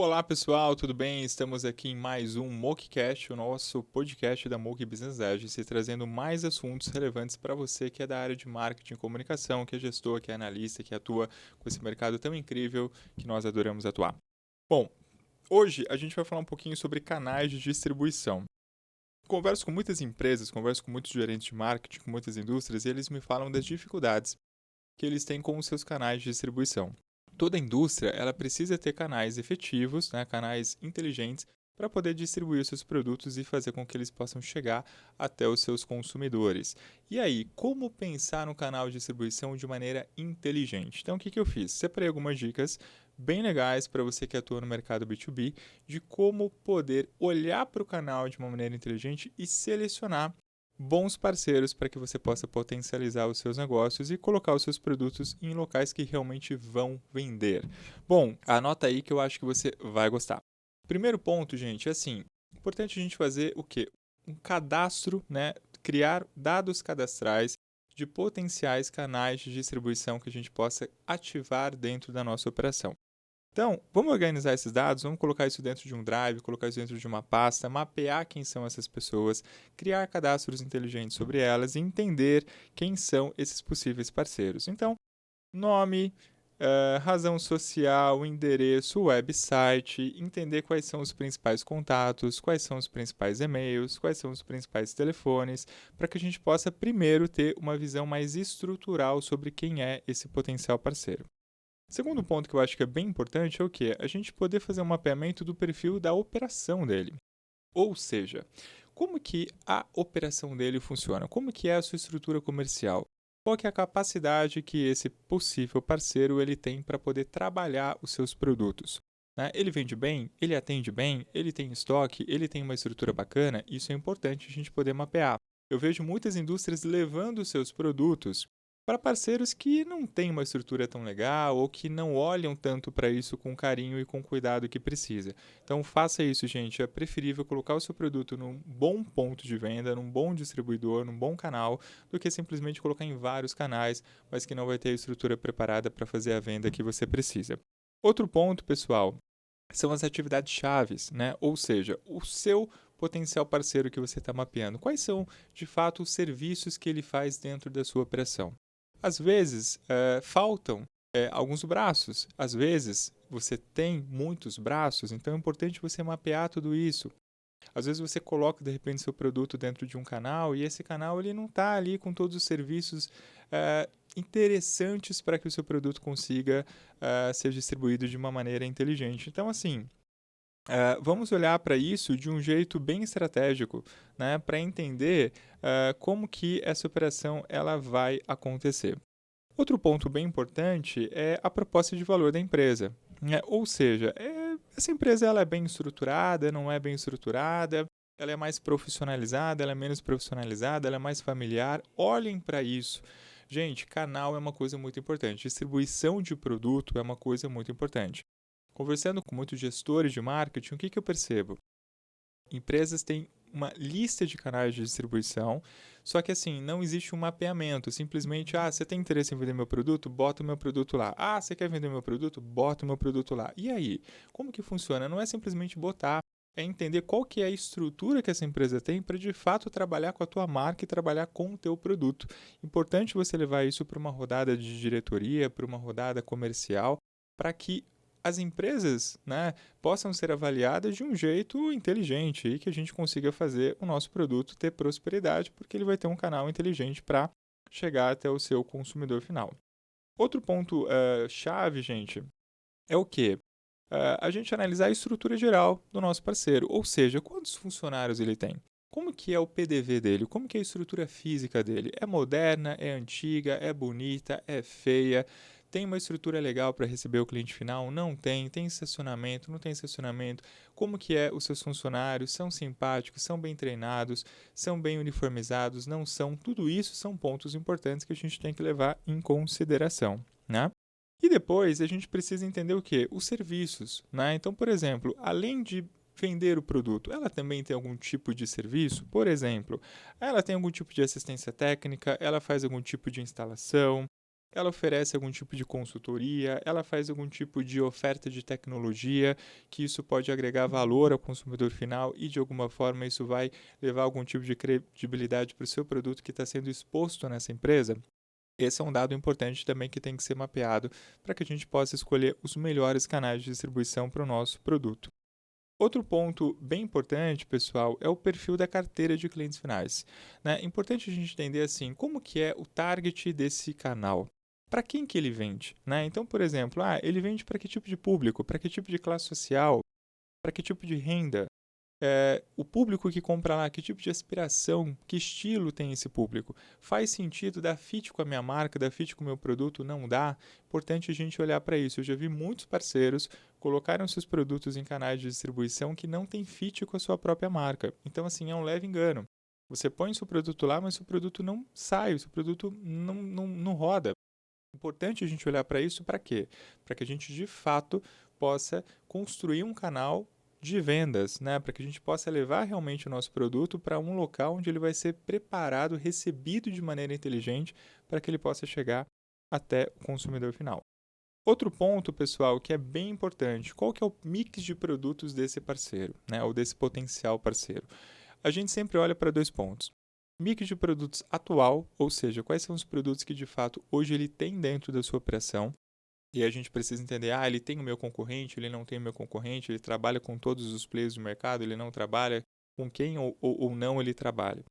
Olá pessoal, tudo bem? Estamos aqui em mais um MokiCast, o nosso podcast da Moki Business Agency, trazendo mais assuntos relevantes para você que é da área de marketing e comunicação, que é gestor, que é analista, que atua com esse mercado tão incrível que nós adoramos atuar. Bom, hoje a gente vai falar um pouquinho sobre canais de distribuição. Converso com muitas empresas, converso com muitos gerentes de marketing, com muitas indústrias, e eles me falam das dificuldades que eles têm com os seus canais de distribuição. Toda indústria ela precisa ter canais efetivos, né, canais inteligentes, para poder distribuir os seus produtos e fazer com que eles possam chegar até os seus consumidores. E aí, como pensar no canal de distribuição de maneira inteligente? Então, o que eu fiz? Separei algumas dicas bem legais para você que atua no mercado B2B de como poder olhar para o canal de uma maneira inteligente e selecionar bons parceiros para que você possa potencializar os seus negócios e colocar os seus produtos em locais que realmente vão vender. Bom, anota aí que eu acho que você vai gostar. Primeiro ponto, gente, é assim, importante a gente fazer o quê? Um cadastro, né? Criar dados cadastrais de potenciais canais de distribuição que a gente possa ativar dentro da nossa operação. Então, vamos organizar esses dados, vamos colocar isso dentro de um drive, colocar isso dentro de uma pasta, mapear quem são essas pessoas, criar cadastros inteligentes sobre elas e entender quem são esses possíveis parceiros. Então, nome, razão social, endereço, website, entender quais são os principais contatos, quais são os principais e-mails, quais são os principais telefones, para que a gente possa primeiro ter uma visão mais estrutural sobre quem é esse potencial parceiro. Segundo ponto que eu acho que é bem importante é o quê? A gente poder fazer um mapeamento do perfil da operação dele. Ou seja, como que a operação dele funciona? Como que é a sua estrutura comercial? Qual que é a capacidade que esse possível parceiro ele tem para poder trabalhar os seus produtos? Né? Ele vende bem? Ele atende bem? Ele tem estoque? Ele tem uma estrutura bacana? Isso é importante a gente poder mapear. Eu vejo muitas indústrias levando os seus produtos para parceiros que não têm uma estrutura tão legal ou que não olham tanto para isso com carinho e com cuidado que precisa. Então faça isso, gente. É preferível colocar o seu produto num bom ponto de venda, num bom distribuidor, num bom canal, do que simplesmente colocar em vários canais, mas que não vai ter a estrutura preparada para fazer a venda que você precisa. Outro ponto, pessoal, são as atividades chaves, né? Ou seja, o seu potencial parceiro que você está mapeando. Quais são, de fato, os serviços que ele faz dentro da sua operação? Às vezes, faltam alguns braços. Às vezes, você tem muitos braços, então é importante você mapear tudo isso. Às vezes, você coloca, de repente, seu produto dentro de um canal e esse canal ele não está ali com todos os serviços interessantes para que o seu produto consiga ser distribuído de uma maneira inteligente. Então, assim, vamos olhar para isso de um jeito bem estratégico, né, para entender como que essa operação ela vai acontecer. Outro ponto bem importante é a proposta de valor da empresa, né? Ou seja, essa empresa ela é bem estruturada, não é bem estruturada, ela é mais profissionalizada, ela é menos profissionalizada, ela é mais familiar. Olhem para isso. Gente, canal é uma coisa muito importante, distribuição de produto é uma coisa muito importante. Conversando com muitos gestores de marketing, o que eu percebo? Empresas têm uma lista de canais de distribuição, só que assim, não existe um mapeamento, simplesmente, você tem interesse em vender meu produto? Bota o meu produto lá. Você quer vender meu produto? Bota o meu produto lá. E aí, como que funciona? Não é simplesmente botar, é entender qual que é a estrutura que essa empresa tem para de fato trabalhar com a tua marca e trabalhar com o teu produto. Importante você levar isso para uma rodada de diretoria, para uma rodada comercial, para que as empresas, né, possam ser avaliadas de um jeito inteligente e que a gente consiga fazer o nosso produto ter prosperidade, porque ele vai ter um canal inteligente para chegar até o seu consumidor final. Outro ponto chave, gente, é o quê? A gente analisar a estrutura geral do nosso parceiro, ou seja, quantos funcionários ele tem. Como que é o PDV dele? Como que é a estrutura física dele? É moderna? É antiga? É bonita? É feia? Tem uma estrutura legal para receber o cliente final? Não tem. Tem estacionamento? Não tem estacionamento? Como que é os seus funcionários? São simpáticos? São bem treinados? São bem uniformizados? Não são? Tudo isso são pontos importantes que a gente tem que levar em consideração, né? E depois a gente precisa entender o quê? Os serviços, né? Então, por exemplo, além de vender o produto, ela também tem algum tipo de serviço? Por exemplo, ela tem algum tipo de assistência técnica, ela faz algum tipo de instalação, ela oferece algum tipo de consultoria, ela faz algum tipo de oferta de tecnologia, que isso pode agregar valor ao consumidor final e, de alguma forma, isso vai levar algum tipo de credibilidade para o seu produto que está sendo exposto nessa empresa? Esse é um dado importante também que tem que ser mapeado para que a gente possa escolher os melhores canais de distribuição para o nosso produto. Outro ponto bem importante, pessoal, é o perfil da carteira de clientes finais. É importante a gente entender assim, como que é o target desse canal. Para quem que ele vende? Então, por exemplo, ele vende para que tipo de público? Para que tipo de classe social? Para que tipo de renda? O público que compra lá, que tipo de aspiração, que estilo tem esse público? Faz sentido dar fit com a minha marca, dar fit com o meu produto? Não dá? Importante a gente olhar para isso. Eu já vi muitos parceiros colocaram seus produtos em canais de distribuição que não tem fit com a sua própria marca. Então, assim, é um leve engano. Você põe o seu produto lá, mas o seu produto não sai, o seu produto não roda. Importante a gente olhar para isso para quê? Para que a gente, de fato, possa construir um canal de vendas, para que a gente possa levar realmente o nosso produto para um local onde ele vai ser preparado, recebido de maneira inteligente, para que ele possa chegar até o consumidor final. Outro ponto, pessoal, que é bem importante, qual que é o mix de produtos desse parceiro, ou desse potencial parceiro? A gente sempre olha para dois pontos. Mix de produtos atual, ou seja, quais são os produtos que de fato hoje ele tem dentro da sua operação, e a gente precisa entender, ele tem o meu concorrente, ele não tem o meu concorrente, ele trabalha com todos os players do mercado, ele não trabalha com quem ou não ele trabalha.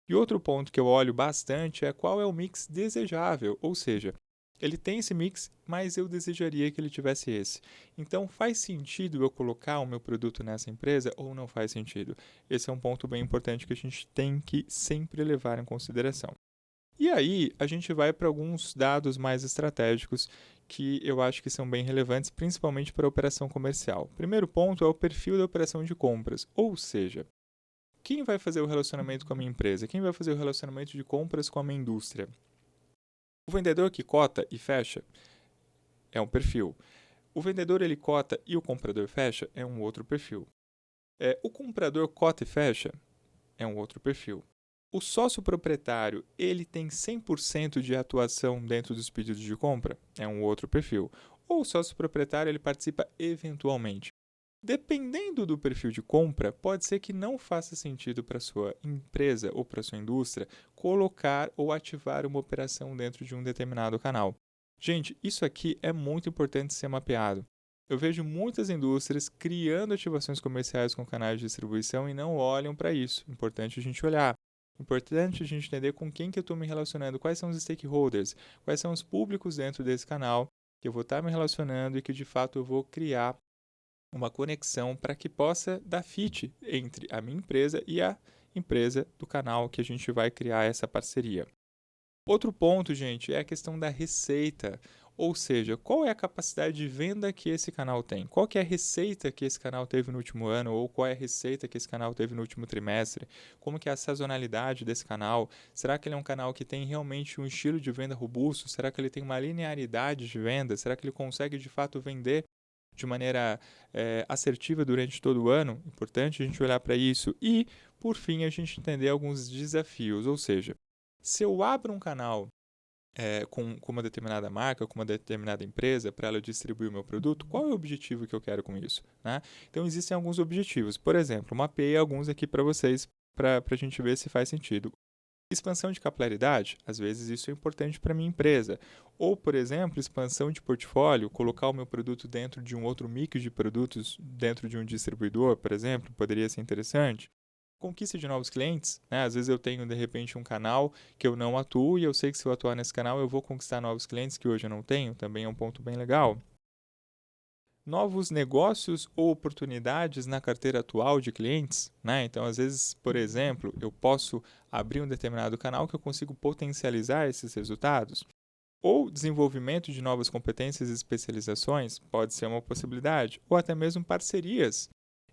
E outro ponto que eu olho bastante é qual é o mix desejável, ou seja, ele tem esse mix, mas eu desejaria que ele tivesse esse. Então, faz sentido eu colocar o meu produto nessa empresa ou não faz sentido? Esse é um ponto bem importante que a gente tem que sempre levar em consideração. E aí, a gente vai para alguns dados mais estratégicos que eu acho que são bem relevantes, principalmente para a operação comercial. Primeiro ponto é o perfil da operação de compras, ou seja, quem vai fazer o relacionamento com a minha empresa? Quem vai fazer o relacionamento de compras com a minha indústria? O vendedor que cota e fecha é um perfil. O vendedor ele cota e o comprador fecha é um outro perfil. O comprador cota e fecha é um outro perfil. O sócio proprietário, ele tem 100% de atuação dentro dos pedidos de compra? É um outro perfil. Ou o sócio proprietário, ele participa eventualmente. Dependendo do perfil de compra, pode ser que não faça sentido para sua empresa ou para sua indústria colocar ou ativar uma operação dentro de um determinado canal. Gente, isso aqui é muito importante ser mapeado. Eu vejo muitas indústrias criando ativações comerciais com canais de distribuição e não olham para isso. Importante a gente olhar. Importante a gente entender com quem que eu estou me relacionando, quais são os stakeholders, quais são os públicos dentro desse canal que eu vou estar me relacionando e que de fato eu vou criar uma conexão para que possa dar fit entre a minha empresa e a empresa do canal que a gente vai criar essa parceria. Outro ponto, gente, é a questão da receita, ou seja, qual é a capacidade de venda que esse canal tem? Qual que é a receita que esse canal teve no último ano, ou qual é a receita que esse canal teve no último trimestre? Como que é a sazonalidade desse canal? Será que ele é um canal que tem realmente um estilo de venda robusto? Será que ele tem uma linearidade de venda? Será que ele consegue de fato vender de maneira assertiva durante todo o ano? Importante a gente olhar para isso. E, por fim, a gente entender alguns desafios, ou seja, se eu abro um canal com uma determinada marca, com uma determinada empresa, para ela distribuir o meu produto, qual é o objetivo que eu quero com isso? Então, existem alguns objetivos. Por exemplo, mapeei alguns aqui para vocês, para a gente ver se faz sentido. Expansão de capilaridade, às vezes isso é importante para a minha empresa. Ou, por exemplo, expansão de portfólio, colocar o meu produto dentro de um outro mix de produtos, dentro de um distribuidor, por exemplo, poderia ser interessante. Conquista de novos clientes, às vezes eu tenho de repente um canal que eu não atuo e eu sei que se eu atuar nesse canal eu vou conquistar novos clientes que hoje eu não tenho, também é um ponto bem legal. Novos negócios ou oportunidades na carteira atual de clientes, Então, às vezes, por exemplo, eu posso abrir um determinado canal que eu consigo potencializar esses resultados. Ou desenvolvimento de novas competências e especializações pode ser uma possibilidade, ou até mesmo parcerias.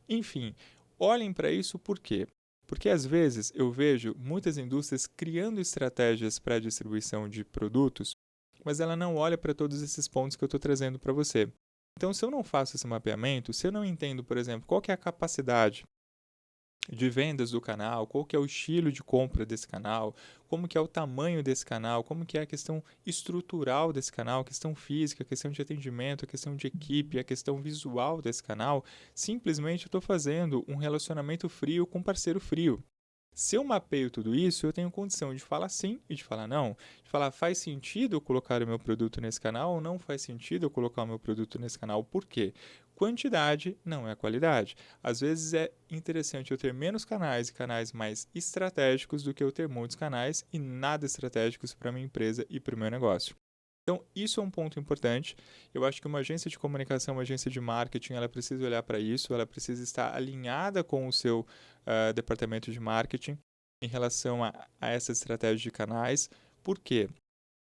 Enfim, olhem para isso por quê? Porque às vezes eu vejo muitas indústrias criando estratégias para a distribuição de produtos, mas ela não olha para todos esses pontos que eu estou trazendo para você. Então, se eu não faço esse mapeamento, se eu não entendo, por exemplo, qual que é a capacidade de vendas do canal, qual que é o estilo de compra desse canal, como que é o tamanho desse canal, como que é a questão estrutural desse canal, a questão física, a questão de atendimento, a questão de equipe, a questão visual desse canal, simplesmente eu estou fazendo um relacionamento frio com parceiro frio. Se eu mapeio tudo isso, eu tenho condição de falar sim e de falar não. De falar, faz sentido eu colocar o meu produto nesse canal ou não faz sentido eu colocar o meu produto nesse canal. Por quê? Quantidade não é qualidade. Às vezes é interessante eu ter menos canais e canais mais estratégicos do que eu ter muitos canais e nada estratégicos para a minha empresa e para o meu negócio. Então, isso é um ponto importante. Eu acho que uma agência de comunicação, uma agência de marketing, ela precisa olhar para isso, ela precisa estar alinhada com o seu departamento de marketing em relação a essa estratégia de canais. Por quê?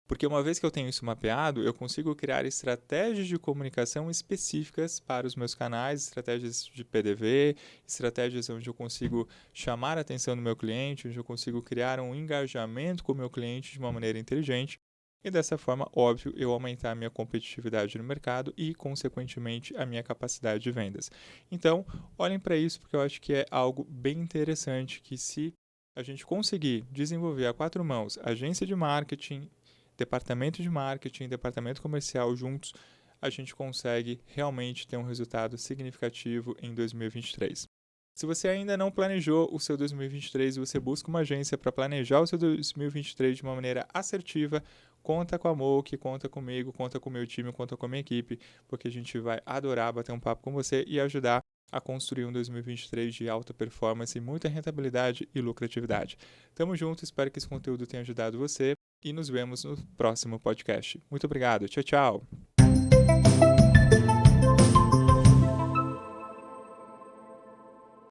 Porque uma vez que eu tenho isso mapeado, eu consigo criar estratégias de comunicação específicas para os meus canais, estratégias de PDV, estratégias onde eu consigo chamar a atenção do meu cliente, onde eu consigo criar um engajamento com o meu cliente de uma maneira inteligente. E dessa forma, óbvio, eu aumentar a minha competitividade no mercado e, consequentemente, a minha capacidade de vendas. Então, olhem para isso porque eu acho que é algo bem interessante que se a gente conseguir desenvolver a quatro mãos, agência de marketing, departamento comercial juntos, a gente consegue realmente ter um resultado significativo em 2023. Se você ainda não planejou o seu 2023 e você busca uma agência para planejar o seu 2023 de uma maneira assertiva, conta com a Moki, conta comigo, conta com o meu time, conta com a minha equipe, porque a gente vai adorar bater um papo com você e ajudar a construir um 2023 de alta performance, muita rentabilidade e lucratividade. Tamo junto, espero que esse conteúdo tenha ajudado você e nos vemos no próximo podcast. Muito obrigado, tchau, tchau!